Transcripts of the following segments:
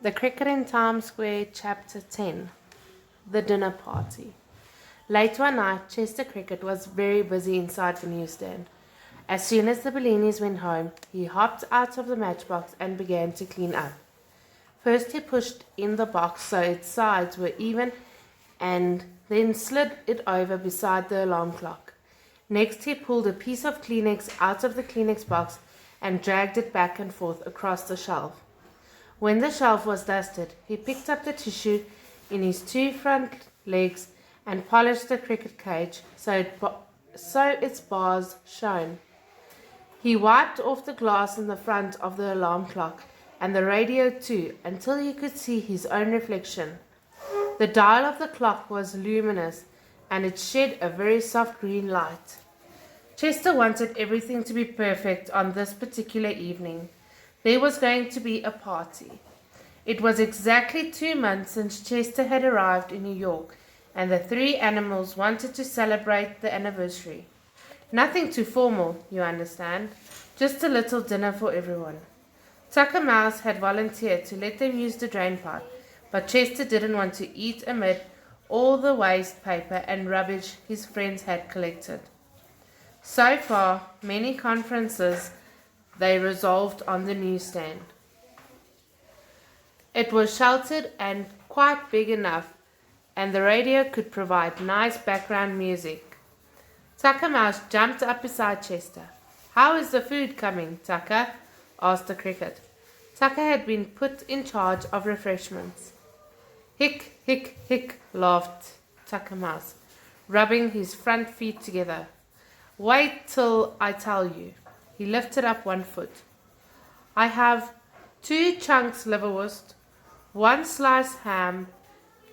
The Cricket in Times Square, Chapter 10. The Dinner Party. Late one night, Chester Cricket was very busy inside the newsstand. As soon as the Bellinis went home, he hopped out of the matchbox and began to clean up. First he pushed in the box so its sides were even and then slid it over beside the alarm clock. Next he pulled a piece of Kleenex out of the Kleenex box and dragged it back and forth across the shelf. When the shelf was dusted, he picked up the tissue in his two front legs and polished the cricket cage so its bars shone. He wiped off the glass in the front of the alarm clock and the radio too until he could see his own reflection. The dial of the clock was luminous and it shed a very soft green light. Chester wanted everything to be perfect on this particular evening. There was going to be a party. It was exactly 2 months since Chester had arrived in New York, and the three animals wanted to celebrate the anniversary. Nothing too formal, you understand, just a little dinner for everyone. Tucker Mouse had volunteered to let them use the drain pipe, but Chester didn't want to eat amid all the waste paper and rubbish his friends had collected. So far, many conferences they resolved on the newsstand. It was sheltered and quite big enough, and the radio could provide nice background music. Tucker Mouse jumped up beside Chester. "How is the food coming, Tucker?" asked the cricket. Tucker had been put in charge of refreshments. "Hick, hick, hick," laughed Tucker Mouse, rubbing his front feet together. "Wait till I tell you." He lifted up one foot. "I have 2 chunks liverwurst, 1 slice ham,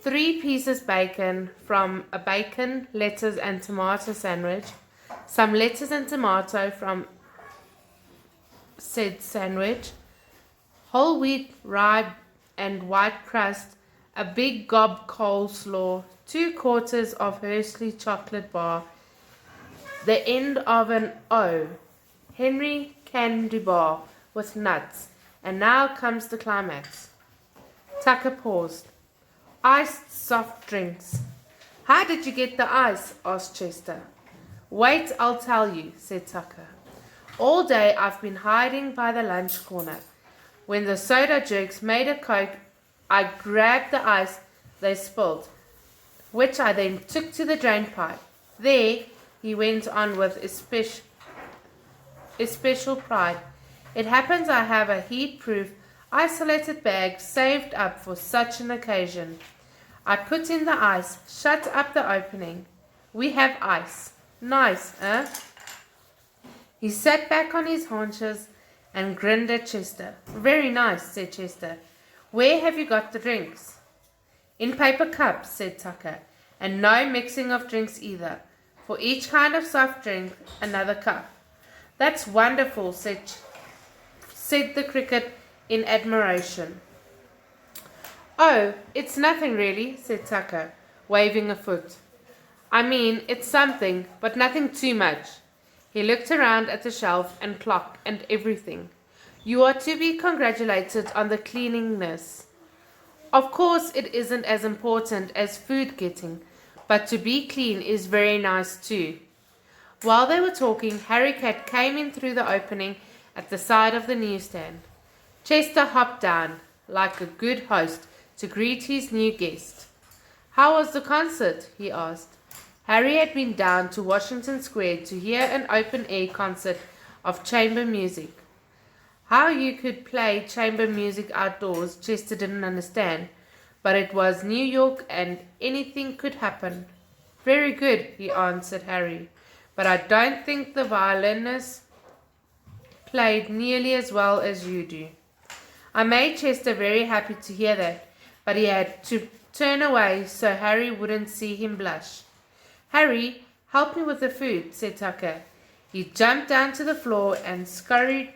3 pieces bacon from a bacon, lettuce and tomato sandwich, some lettuce and tomato from said sandwich, whole wheat rye and white crust, a big gob coleslaw, 2/4 of Hershey chocolate bar, the end of an O, Henry candy bar with nuts, and now comes the climax." Tucker paused. "Iced soft drinks." "How did you get the ice?" asked Chester. "Wait, I'll tell you," said Tucker. "All day I've been hiding by the lunch corner. When the soda jerks made a Coke, I grabbed the ice they spilled, which I then took to the drain pipe. There," he went on with especial pride, "it happens I have a heat-proof, isolated bag saved up for such an occasion. I put in the ice, shut up the opening. We have ice. Nice, eh?" He sat back on his haunches and grinned at Chester. "Very nice," said Chester. "Where have you got the drinks?" "In paper cups," said Tucker, "and no mixing of drinks either. For each kind of soft drink, another cup." "That's wonderful," said the cricket in admiration. "Oh, it's nothing really," said Tucker, waving a foot. "I mean, it's something, but nothing too much." He looked around at the shelf and clock and everything. "You are to be congratulated on the cleanliness. Of course it isn't as important as food getting, but to be clean is very nice too." While they were talking, Harry Cat came in through the opening at the side of the newsstand. Chester hopped down, like a good host, to greet his new guest. "How was the concert?" he asked. Harry had been down to Washington Square to hear an open-air concert of chamber music. How you could play chamber music outdoors, Chester didn't understand, but it was New York and anything could happen. "Very good," he answered Harry, "but I don't think the violinists played nearly as well as you do." I made Chester very happy to hear that, but he had to turn away so Harry wouldn't see him blush. "Harry, help me with the food," said Tucker. He jumped down to the floor and scurried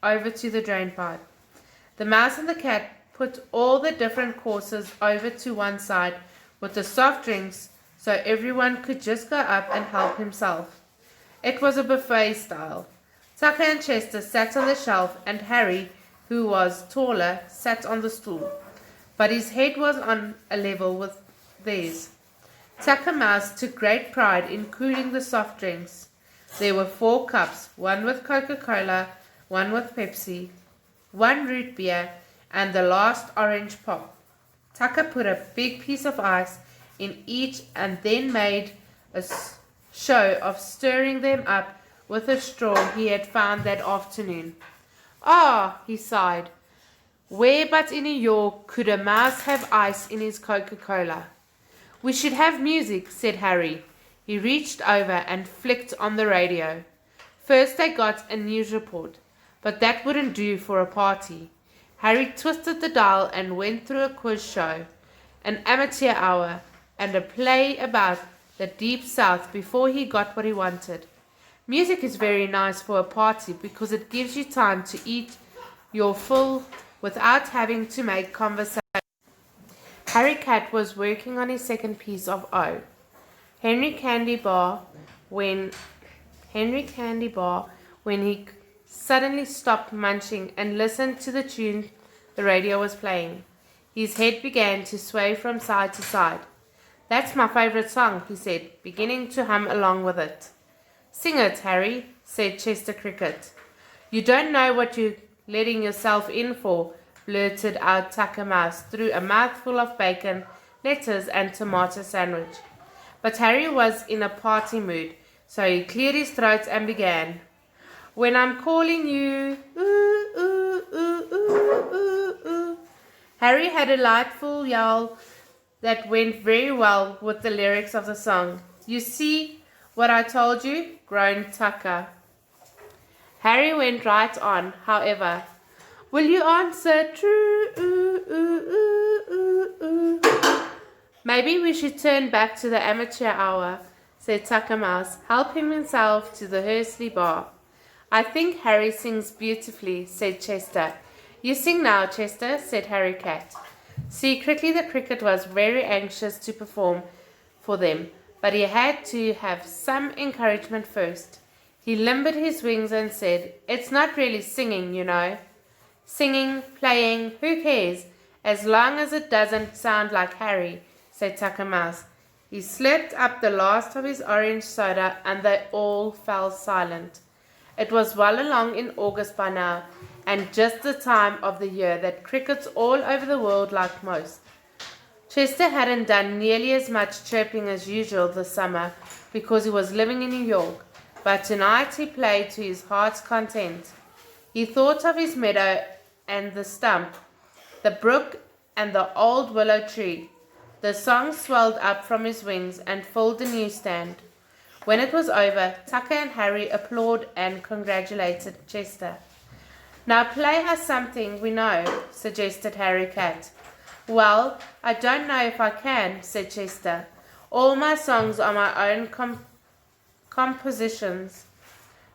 over to the drain pipe. The mouse and the cat put all the different courses over to one side with the soft drinks so everyone could just go up and help himself. It was a buffet style. Tucker and Chester sat on the shelf, and Harry, who was taller, sat on the stool, but his head was on a level with theirs. Tucker Mouse took great pride in cooling the soft drinks. There were 4 cups, one with Coca-Cola, one with Pepsi, one root beer, and the last orange pop. Tucker put a big piece of ice in each and then made a show of stirring them up with a straw he had found that afternoon. Ah, he sighed. Where but in New York could a mouse have ice in his Coca-Cola? We should have music, said Harry. He reached over and flicked on the radio. First they got a news report, but that wouldn't do for a party. Harry twisted the dial and went through a quiz show, an amateur hour, and a play about the Deep South before he got what he wanted. Music is very nice for a party because it gives you time to eat your fill without having to make conversation. Harry Cat was working on his second piece of O. Henry Candy Bar when he suddenly stopped munching and listened to the tune the radio was playing. His head began to sway from side to side. That's my favorite song, he said, beginning to hum along with it. Sing it, Harry, said Chester Cricket. You don't know what you're letting yourself in for, blurted out Tucker Mouse through a mouthful of bacon, lettuce, and tomato sandwich. But Harry was in a party mood, so he cleared his throat and began. When I'm calling you, ooh, ooh, ooh, ooh, ooh, ooh. Harry had a delightful yell that went very well with the lyrics of the song. You see what I told you? Groaned Tucker. Harry went right on, however. Will you answer true? Ooh, ooh, ooh, ooh, ooh. Maybe we should turn back to the amateur hour, said Tucker Mouse, helping himself to the Hursley bar. I think Harry sings beautifully, said Chester. You sing now, Chester, said Harry Cat. Secretly, the Cricket was very anxious to perform for them, but he had to have some encouragement first. He limbered his wings and said, It's not really singing, you know. Singing, playing, who cares, as long as it doesn't sound like Harry, said Tucker Mouse. He slurped up the last of his orange soda and they all fell silent. It was well along in August by now, and just the time of the year that crickets all over the world like most. Chester hadn't done nearly as much chirping as usual this summer because he was living in New York, but tonight he played to his heart's content. He thought of his meadow and the stump, the brook and the old willow tree. The song swelled up from his wings and filled the newsstand. When it was over, Tucker and Harry applauded and congratulated Chester. Now play us something we know, suggested Harry Cat. Well, I don't know if I can, said Chester. All my songs are my own compositions.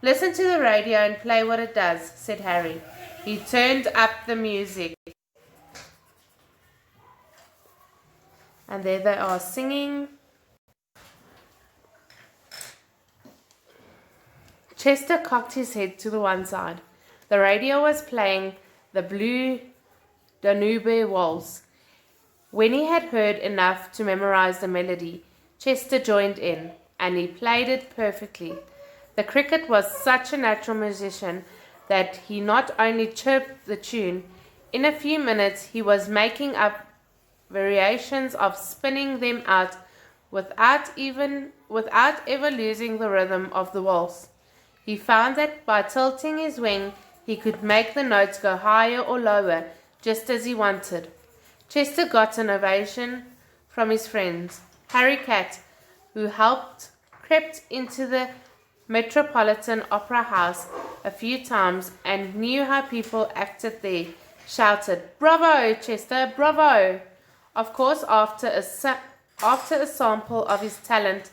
Listen to the radio and play what it does, said Harry. He turned up the music. And there they are singing. Chester cocked his head to the one side. The radio was playing the Blue Danube Waltz. When he had heard enough to memorize the melody, Chester joined in, and he played it perfectly. The Cricket was such a natural musician that he not only chirped the tune, in a few minutes he was making up variations of spinning them out without ever losing the rhythm of the waltz. He found that by tilting his wing, he could make the notes go higher or lower, just as he wanted. Chester got an ovation from his friends. Harry Cat, who crept into the Metropolitan Opera House a few times and knew how people acted there, shouted, "Bravo, Chester, bravo!" Of course, after a sample of his talent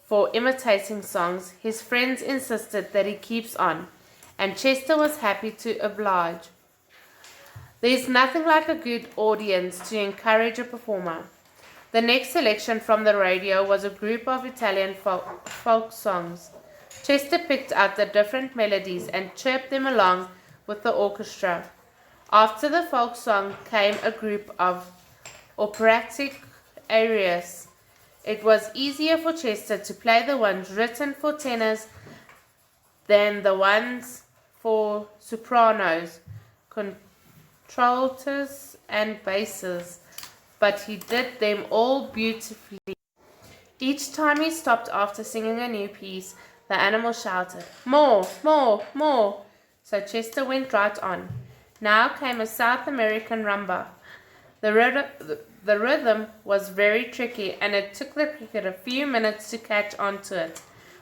for imitating songs, his friends insisted that he keeps on, and Chester was happy to oblige. There's nothing like a good audience to encourage a performer. The next selection from the radio was a group of Italian folk songs. Chester picked out the different melodies and chirped them along with the orchestra. After the folk song came a group of operatic arias. It was easier for Chester to play the ones written for tenors than the ones for sopranos, contraltos, and basses, but he did them all beautifully. Each time he stopped after singing a new piece, the animal shouted, "More, more, more!" So Chester went right on. Now came a South American rumba. The rhythm was very tricky, and it took the cricket a few minutes to catch on to it.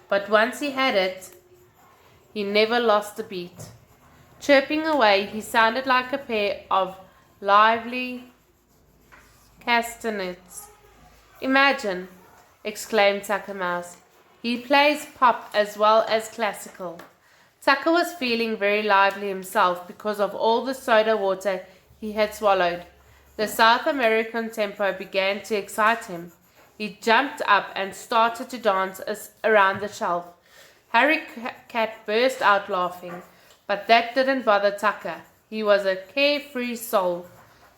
But once he had it, he never lost a beat. Chirping away, he sounded like a pair of lively castanets. "Imagine," exclaimed Tucker Mouse. "He plays pop as well as classical." Tucker was feeling very lively himself because of all the soda water he had swallowed. The South American tempo began to excite him. He jumped up and started to dance around the shelf. Harry Cat burst out laughing, but that didn't bother Tucker. He was a carefree soul.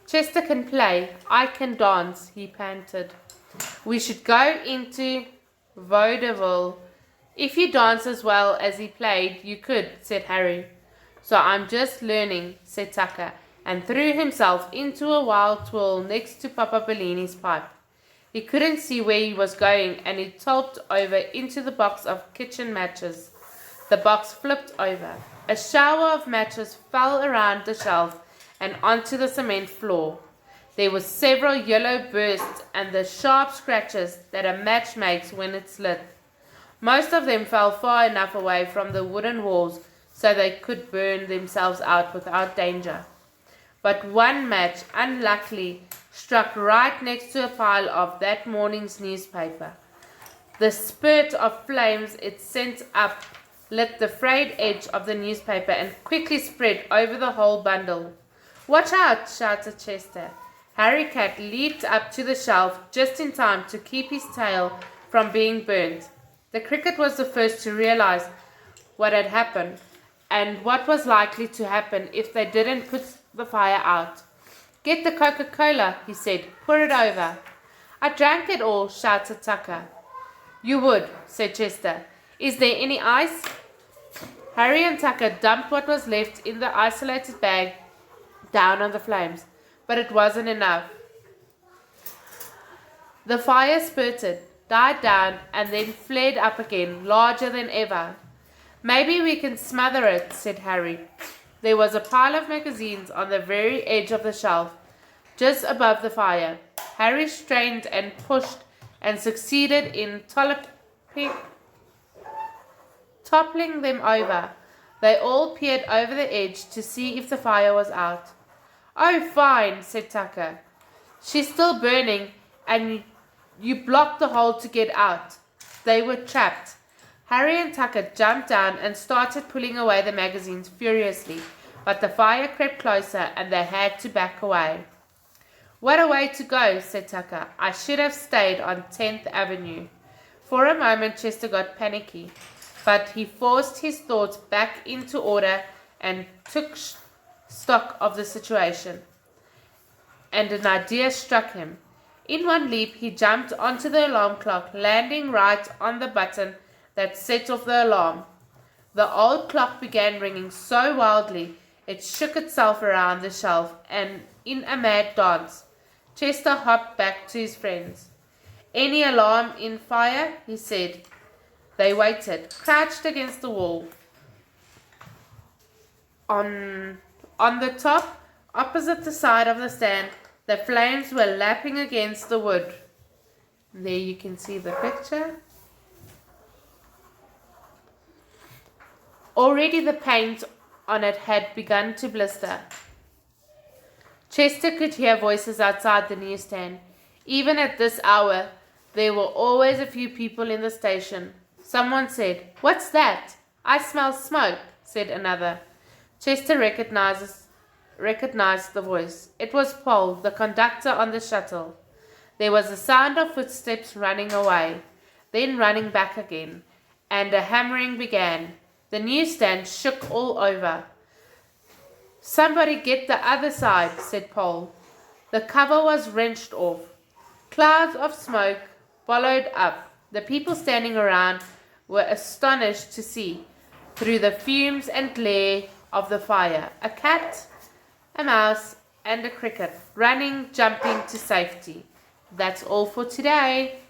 "Chester can play, I can dance," he panted. "We should go into vaudeville. If you dance as well as he played, you could," said Harry. "So I'm just learning," said Tucker, and threw himself into a wild twirl next to Papa Bellini's pipe. He couldn't see where he was going, and he topped over into the box of kitchen matches. The box flipped over. A shower of matches fell around the shelf and onto the cement floor. There were several yellow bursts and the sharp scratches that a match makes when it's lit. Most of them fell far enough away from the wooden walls so they could burn themselves out without danger. But one match, unluckily, struck right next to a pile of that morning's newspaper. The spurt of flames it sent up lit the frayed edge of the newspaper and quickly spread over the whole bundle. "Watch out!" shouted Chester. Harry Cat leaped up to the shelf just in time to keep his tail from being burnt. The cricket was the first to realize what had happened and what was likely to happen if they didn't put the fire out. "Get the Coca-Cola," he said. "Pour it over." "I drank it all," shouted Tucker. "You would," said Chester. "Is there any ice?" Harry and Tucker dumped what was left in the isolated bag down on the flames, but it wasn't enough. The fire spurted, died down, and then flared up again, larger than ever. "Maybe we can smother it," said Harry. There was a pile of magazines on the very edge of the shelf, just above the fire. Harry strained and pushed and succeeded in toppling them over. They all peered over the edge to see if the fire was out. "Oh, fine," said Tucker. "She's still burning, and you blocked the hole to get out." They were trapped. Harry and Tucker jumped down and started pulling away the magazines furiously, but the fire crept closer and they had to back away. "What a way to go," said Tucker. "I should have stayed on 10th Avenue. For a moment Chester got panicky, but he forced his thoughts back into order and took stock of the situation. And an idea struck him. In one leap he jumped onto the alarm clock, landing right on the button that set off the alarm. The old clock began ringing so wildly it shook itself around the shelf, and in a mad dance, Chester hopped back to his friends. "Any alarm in fire?" he said. They waited, crouched against the wall. On the top, opposite the side of the stand, the flames were lapping against the wood. There you can see the picture. Already the paint on it had begun to blister. Chester could hear voices outside the newsstand. Even at this hour, there were always a few people in the station. Someone said, "What's that?" "I smell smoke," said another. Chester recognized the voice. It was Paul, the conductor on the shuttle. There was a sound of footsteps running away, then running back again, and a hammering began. The newsstand shook all over. Somebody get the other side, said Pole. The cover was wrenched off. Clouds of smoke billowed up. The people standing around were astonished to see, through the fumes and glare of the fire, a cat, a mouse, and a cricket running, jumping to safety. That's all for today.